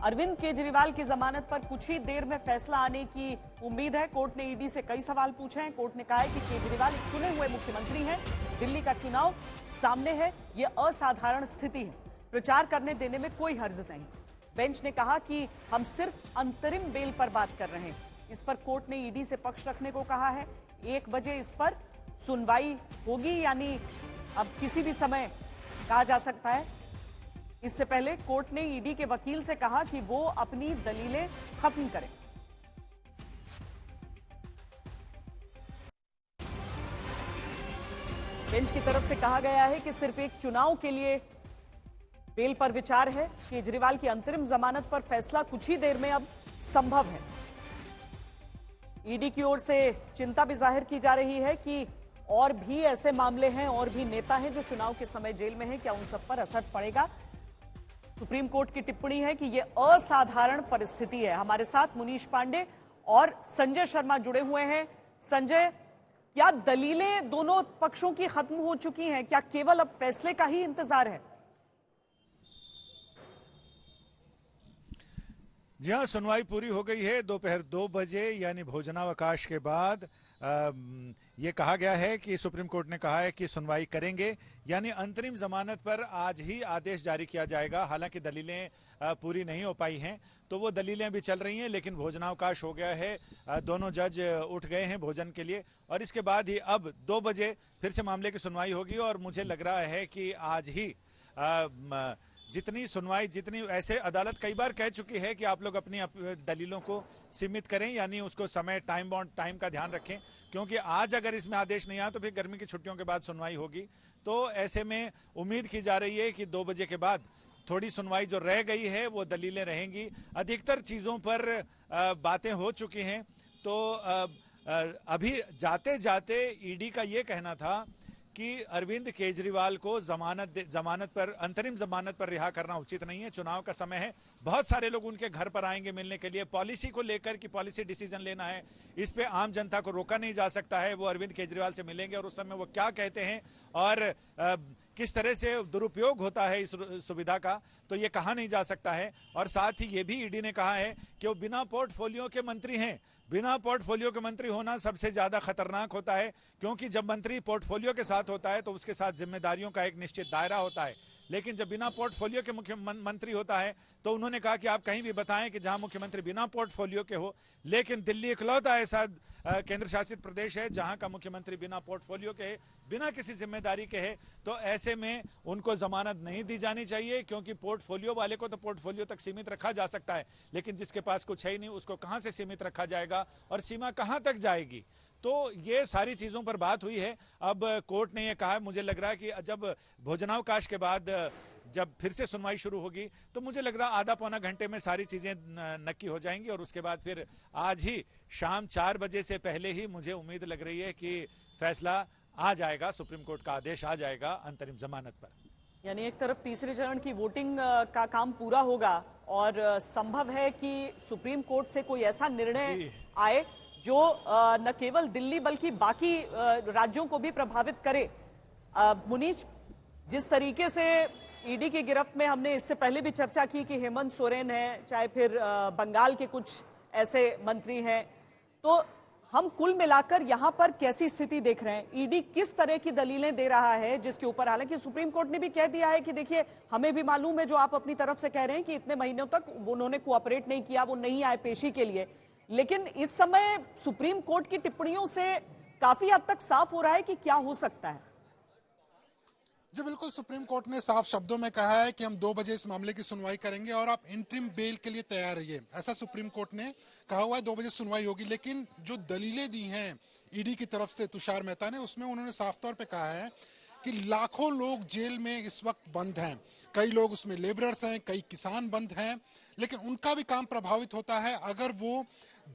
अरविंद केजरीवाल की जमानत पर कुछ ही देर में फैसला आने की उम्मीद है। कोर्ट ने ईडी से कई सवाल पूछे हैं। कोर्ट ने कहा है कि केजरीवाल एक चुने हुए मुख्यमंत्री हैं, दिल्ली का चुनाव सामने है, यह असाधारण स्थिति है, प्रचार करने देने में कोई हर्ज नहीं। बेंच ने कहा कि हम सिर्फ अंतरिम बेल पर बात कर रहे हैं। इस पर कोर्ट ने ईडी से पक्ष रखने को कहा है। 1 बजे इस पर सुनवाई होगी, यानी अब किसी भी समय कहा जा सकता है। इससे पहले कोर्ट ने ईडी के वकील से कहा कि वो अपनी दलीलें खत्म करें। बेंच की तरफ से कहा गया है कि सिर्फ एक चुनाव के लिए बेल पर विचार है। केजरीवाल की अंतरिम जमानत पर फैसला कुछ ही देर में अब संभव है। ईडी की ओर से चिंता भी जाहिर की जा रही है कि और भी ऐसे मामले हैं, और भी नेता हैं जो चुनाव के समय जेल में हैं, क्या उन सब पर असर पड़ेगा। सुप्रीम कोर्ट की टिप्पणी है कि यह असाधारण परिस्थिति है। हमारे साथ मुनीश पांडे और संजय शर्मा जुड़े हुए हैं। संजय, क्या दलीलें दोनों पक्षों की खत्म हो चुकी हैं? क्या केवल अब फैसले का ही इंतजार है? जी हाँ, सुनवाई पूरी हो गई है। दोपहर 2 बजे यानी भोजनावकाश के बाद ये कहा गया है कि सुप्रीम कोर्ट ने कहा है कि सुनवाई करेंगे, यानी अंतरिम जमानत पर आज ही आदेश जारी किया जाएगा। हालांकि दलीलें पूरी नहीं हो पाई हैं, तो वो दलीलें भी चल रही हैं, लेकिन भोजनावकाश हो गया है। दोनों जज उठ गए हैं भोजन के लिए, और इसके बाद ही अब 2 बजे फिर से मामले की सुनवाई होगी। और मुझे लग रहा है कि आज ही जितनी सुनवाई, जितनी ऐसे अदालत कई बार कह चुकी है कि आप लोग अपनी दलीलों को सीमित करें, यानी उसको समय, टाइम बाउंड टाइम का ध्यान रखें, क्योंकि आज अगर इसमें आदेश नहीं आया तो फिर गर्मी की छुट्टियों के बाद सुनवाई होगी। तो ऐसे में उम्मीद की जा रही है कि 2 बजे के बाद थोड़ी सुनवाई जो रह गई है वो दलीलें रहेंगी। अधिकतर चीजों पर बातें हो चुकी हैं। तो अभी जाते जाते ईडी का ये कहना था कि अरविंद केजरीवाल को जमानत पर, अंतरिम जमानत पर रिहा करना उचित नहीं है। चुनाव का समय है, बहुत सारे लोग उनके घर पर आएंगे मिलने के लिए। पॉलिसी को लेकर कि पॉलिसी डिसीजन लेना है, इस पे आम जनता को रोका नहीं जा सकता है। वो अरविंद केजरीवाल से मिलेंगे और उस समय वो क्या कहते हैं और किस तरह से दुरुपयोग होता है इस सुविधा का, तो ये कहा नहीं जा सकता है। और साथ ही ये भी ईडी ने कहा है कि वो बिना पोर्टफोलियो के मंत्री हैं। बिना पोर्टफोलियो के मंत्री होना सबसे ज्यादा खतरनाक होता है, क्योंकि जब मंत्री पोर्टफोलियो के साथ होता है तो उसके साथ जिम्मेदारियों का एक निश्चित दायरा होता है, लेकिन जब बिना पोर्टफोलियो के मुख्यमंत्री होता है तो उन्होंने कहा कि आप कहीं भी बताएं कि जहां मुख्यमंत्री बिना पोर्टफोलियो के हो। लेकिन दिल्ली इकलौता ऐसा केंद्र शासित प्रदेश है जहां का मुख्यमंत्री बिना पोर्टफोलियो के है, बिना किसी जिम्मेदारी के है। तो ऐसे में उनको जमानत नहीं दी जानी चाहिए, क्योंकि पोर्टफोलियो वाले को तो पोर्टफोलियो तक सीमित रखा जा सकता है, लेकिन जिसके पास कुछ है ही नहीं उसको कहां से सीमित रखा जाएगा और सीमा कहां तक जाएगी। तो ये सारी चीजों पर बात हुई है। अब कोर्ट ने ये कहा, मुझे लग रहा है कि जब भोजनावकाश के बाद जब फिर से सुनवाई शुरू होगी तो मुझे लग रहा है आधा पौना घंटे में सारी चीजें नक्की हो जाएंगी। और उसके बाद फिर आज ही शाम 4 बजे से पहले ही मुझे उम्मीद लग रही है कि फैसला आ जाएगा, सुप्रीम कोर्ट का आदेश आ जाएगा अंतरिम जमानत पर। यानी एक तरफ तीसरे चरण की वोटिंग का काम पूरा होगा और संभव है कि सुप्रीम कोर्ट से कोई ऐसा निर्णय आए जो न केवल दिल्ली बल्कि बाकी राज्यों को भी प्रभावित करे। मुनीश, जिस तरीके से ईडी की गिरफ्त में हमने इससे पहले भी चर्चा की कि हेमंत सोरेन है, चाहे फिर बंगाल के कुछ ऐसे मंत्री हैं, तो हम कुल मिलाकर यहां पर कैसी स्थिति देख रहे हैं? ईडी किस तरह की दलीलें दे रहा है, जिसके ऊपर हालांकि सुप्रीम कोर्ट ने भी कह दिया है कि देखिए हमें भी मालूम है जो आप अपनी तरफ से कह रहे हैं कि इतने महीनों तक उन्होंने कोऑपरेट नहीं किया, वो नहीं आए पेशी के लिए, लेकिन इस समय सुप्रीम कोर्ट की टिप्पणियों से काफी हद तक साफ हो रहा है कि क्या हो सकता है। जी बिल्कुल, सुप्रीम कोर्ट ने साफ शब्दों में कहा है कि हम 2 बजे इस मामले की सुनवाई करेंगे और आप इंटरिम बेल के लिए तैयार रहिए, ऐसा सुप्रीम कोर्ट ने कहा हुआ है। 2 बजे सुनवाई होगी, लेकिन जो दलीलें दी हैं ईडी की तरफ से तुषार मेहता ने, उसमें उन्होंने साफ तौर पे कहा है कि लाखों लोग जेल में इस वक्त बंद हैं। कई लोग उसमें लेबरर्स हैं, कई किसान बंद हैं, लेकिन उनका भी काम प्रभावित होता है अगर वो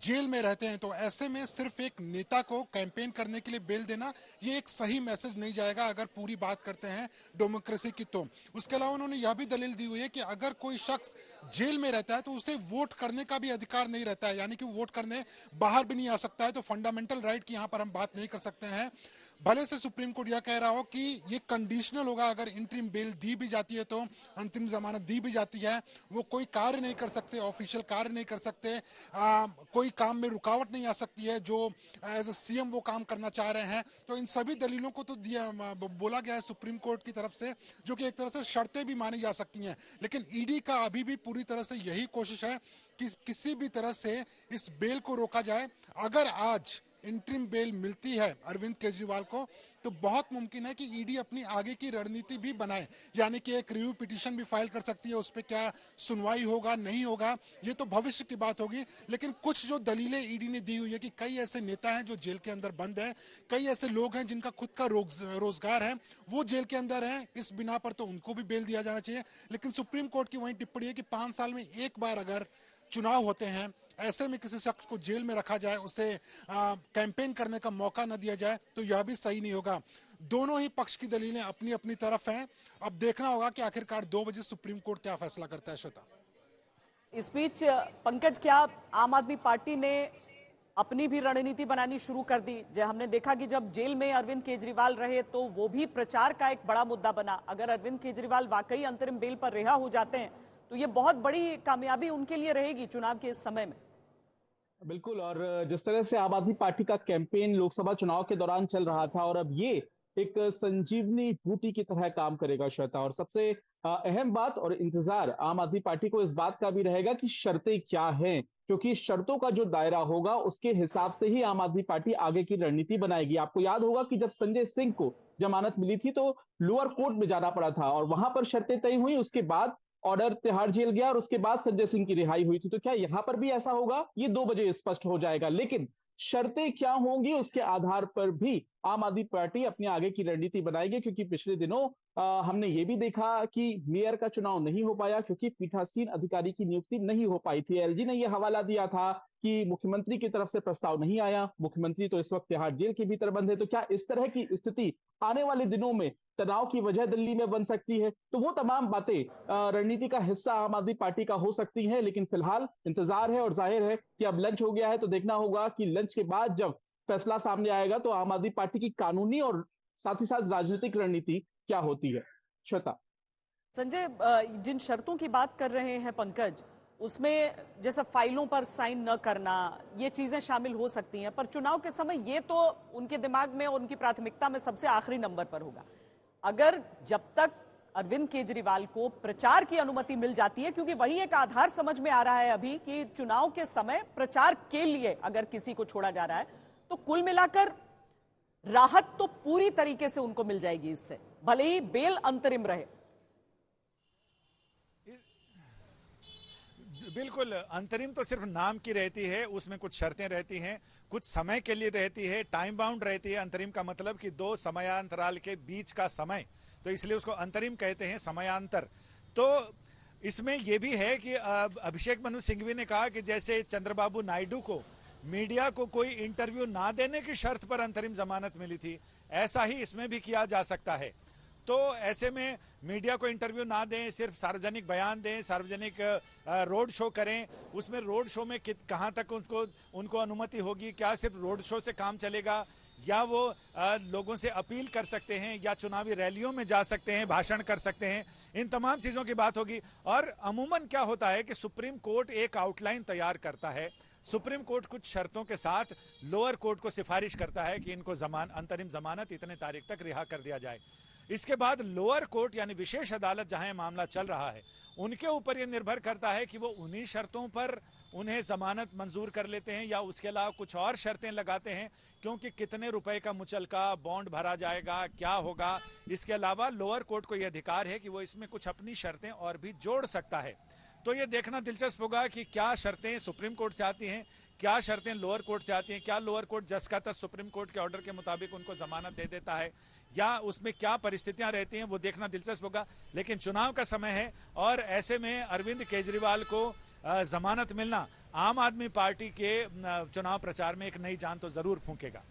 जेल में रहते हैं। तो ऐसे में सिर्फ एक नेता को कैंपेन करने के लिए बेल देना, ये एक सही मैसेज नहीं जाएगा अगर पूरी बात करते हैं डेमोक्रेसी की। तो उसके अलावा उन्होंने यह भी दलील दी हुई है कि अगर कोई शख्स जेल में रहता है तो उसे वोट करने का भी अधिकार नहीं रहता है, यानी कि वोट करने बाहर भी नहीं आ सकता है। तो फंडामेंटल राइट की यहाँ पर हम बात नहीं कर सकते हैं। भले से सुप्रीम कोर्ट यह कह रहा हो कि ये कंडीशनल होगा, अगर इंटरिम बेल दी भी जाती है तो अंतरिम जमानत दी भी जाती है, वो कोई कार्य नहीं कर सकते, ऑफिशियल कार्य नहीं कर सकते, कोई काम में रुकावट नहीं आ सकती है जो एज ए सीएम वो काम करना चाह रहे हैं। तो इन सभी दलीलों को तो बोला गया है सुप्रीम कोर्ट की तरफ से, जो कि एक तरह से शर्तें भी मानी जा सकती हैं। लेकिन ईडी का अभी भी पूरी तरह से यही कोशिश है कि किसी भी तरह से इस बेल को रोका जाए। अगर आज इंटरिम बेल मिलती है अरविंद केजरीवाल को, तो बहुत मुमकिन है कि ईडी अपनी आगे की रणनीति भी बनाए, यानी कि एक रिव्यू पिटीशन भी फाइल कर सकती है। उस पर क्या सुनवाई होगा नहीं होगा ये तो भविष्य की बात होगी, लेकिन कुछ जो दलीलें ईडी ने दी हुई है कि कई ऐसे नेता हैं जो जेल के अंदर बंद हैं, कई ऐसे लोग हैं जिनका खुद का रोजगार है, वो जेल के अंदर हैं, इस बिना पर तो उनको भी बेल दिया जाना चाहिए। लेकिन सुप्रीम कोर्ट की वही टिप्पणी है कि 5 साल में एक बार अगर चुनाव होते हैं, ऐसे में किसी शख्स को जेल में रखा जाए, उसे कैंपेन करने का मौका न दिया जाए, तो यह भी सही नहीं होगा। दोनों ही पक्ष की दलीलें अपनी अपनी तरफ हैं। अब देखना होगा कि आखिरकार 2 बजे सुप्रीम कोर्ट क्या फैसला करता है। श्वेता, इस बीच पंकज, क्या आम आदमी पार्टी ने अपनी भी रणनीति बनानी शुरू कर दी? हमने देखा कि जब जेल में अरविंद केजरीवाल रहे तो वो भी प्रचार का एक बड़ा मुद्दा बना। अगर अरविंद केजरीवाल वाकई अंतरिम बेल पर रिहा हो जाते हैं तो ये बहुत बड़ी कामयाबी उनके लिए रहेगी चुनाव के इस समय में। बिल्कुल, और जिस तरह से आम आदमी पार्टी का कैंपेन लोकसभा चुनाव के दौरान चल रहा था, और अब ये एक संजीवनी बूटी की तरह काम करेगा श्वेता। और सबसे अहम बात और इंतजार आम आदमी पार्टी को इस बात का भी रहेगा कि शर्तें क्या हैं, क्योंकि शर्तों का जो दायरा होगा उसके हिसाब से ही आम आदमी पार्टी आगे की रणनीति बनाएगी। आपको याद होगा कि जब संजय सिंह को जमानत मिली थी तो लोअर कोर्ट में जाना पड़ा था और वहां पर शर्तें तय हुई, उसके बाद ऑर्डर तिहाड़ जेल गया और उसके बाद संजय सिंह की रिहाई हुई थी। तो क्या यहां पर भी ऐसा होगा? ये 2 बजे स्पष्ट हो जाएगा। लेकिन शर्तें क्या होंगी उसके आधार पर भी आम आदमी पार्टी अपनी आगे की रणनीति बनाएगी, क्योंकि पिछले दिनों हमने ये भी देखा कि मेयर का चुनाव नहीं हो पाया क्योंकि पीठासीन अधिकारी की नियुक्ति नहीं हो पाई थी। एलजी ने यह हवाला दिया था कि मुख्यमंत्री की तरफ से प्रस्ताव नहीं आया, मुख्यमंत्री तो इस वक्त तिहाड़ जेल के भीतर बंद है। तो क्या इस तरह की स्थिति आने वाले दिनों में तनाव की वजह दिल्ली में बन सकती है? तो वो तमाम बातें रणनीति का हिस्सा आम आदमी पार्टी का हो सकती हैं। लेकिन फिलहाल इंतजार है और जाहिर है कि अब लंच हो गया है, तो देखना होगा कि लंच के बाद जब फैसला सामने आएगा तो आम आदमी पार्टी की कानूनी और साथ ही साथ राजनीतिक रणनीति क्या होती है। श्वेता, संजय, जिन शर्तों की बात कर रहे हैं पंकज, उसमें जैसे फाइलों पर साइन न करना, ये चीजें शामिल हो सकती हैं, पर चुनाव के समय ये तो उनके दिमाग में और उनकी प्राथमिकता में सबसे आखिरी नंबर पर होगा। अगर जब तक अरविंद केजरीवाल को प्रचार की अनुमति मिल जाती है, क्योंकि वही एक आधार समझ में आ रहा है अभी कि चुनाव के समय प्रचार के लिए अगर किसी को छोड़ा जा रहा है, तो कुल मिलाकर राहत तो पूरी तरीके से उनको मिल जाएगी इससे, भले ही बेल अंतरिम रहे। बिल्कुल, अंतरिम तो सिर्फ नाम की रहती है, उसमें कुछ शर्तें रहती हैं, कुछ समय के लिए रहती है, टाइम बाउंड रहती है। अंतरिम का मतलब कि 2 समयांतराल के बीच का समय, तो इसलिए उसको अंतरिम कहते हैं, समयांतर। तो इसमें यह भी है कि अभिषेक मनु सिंघवी ने कहा कि जैसे चंद्रबाबू नायडू को मीडिया को कोई इंटरव्यू ना देने की शर्त पर अंतरिम जमानत मिली थी, ऐसा ही इसमें भी किया जा सकता है। तो ऐसे में मीडिया को इंटरव्यू ना दें, सिर्फ सार्वजनिक बयान दें, सार्वजनिक रोड शो करें। उसमें रोड शो में कहां तक उनको अनुमति होगी? क्या सिर्फ रोड शो से काम चलेगा, या वो लोगों से अपील कर सकते हैं, या चुनावी रैलियों में जा सकते हैं, भाषण कर सकते हैं? इन तमाम चीजों की बात होगी। और अमूमन क्या होता है कि सुप्रीम कोर्ट एक आउटलाइन तैयार करता है, सुप्रीम कोर्ट कुछ शर्तों के साथ लोअर कोर्ट को सिफारिश करता है कि इनको अंतरिम जमानत इतने तारीख तक रिहा कर दिया जाए। इसके बाद लोअर कोर्ट यानी विशेष अदालत जहां मामला चल रहा है, उनके ऊपर यह निर्भर करता है कि वो उन्हीं शर्तों पर उन्हें जमानत मंजूर कर लेते हैं या उसके अलावा कुछ और शर्तें लगाते हैं, क्योंकि कितने रुपए का मुचलका बॉन्ड भरा जाएगा, क्या होगा। इसके अलावा लोअर कोर्ट को यह अधिकार है कि वो इसमें कुछ अपनी शर्तें और भी जोड़ सकता है। तो ये देखना दिलचस्प होगा कि क्या शर्तें सुप्रीम कोर्ट से आती हैं, क्या शर्तें लोअर कोर्ट से आती हैं, क्या लोअर कोर्ट जस का तस सुप्रीम कोर्ट के ऑर्डर के मुताबिक उनको जमानत दे देता है, या उसमें क्या परिस्थितियां रहती हैं, वो देखना दिलचस्प होगा। लेकिन चुनाव का समय है और ऐसे में अरविंद केजरीवाल को जमानत मिलना आम आदमी पार्टी के चुनाव प्रचार में एक नई जान तो जरूर फूंकेगा।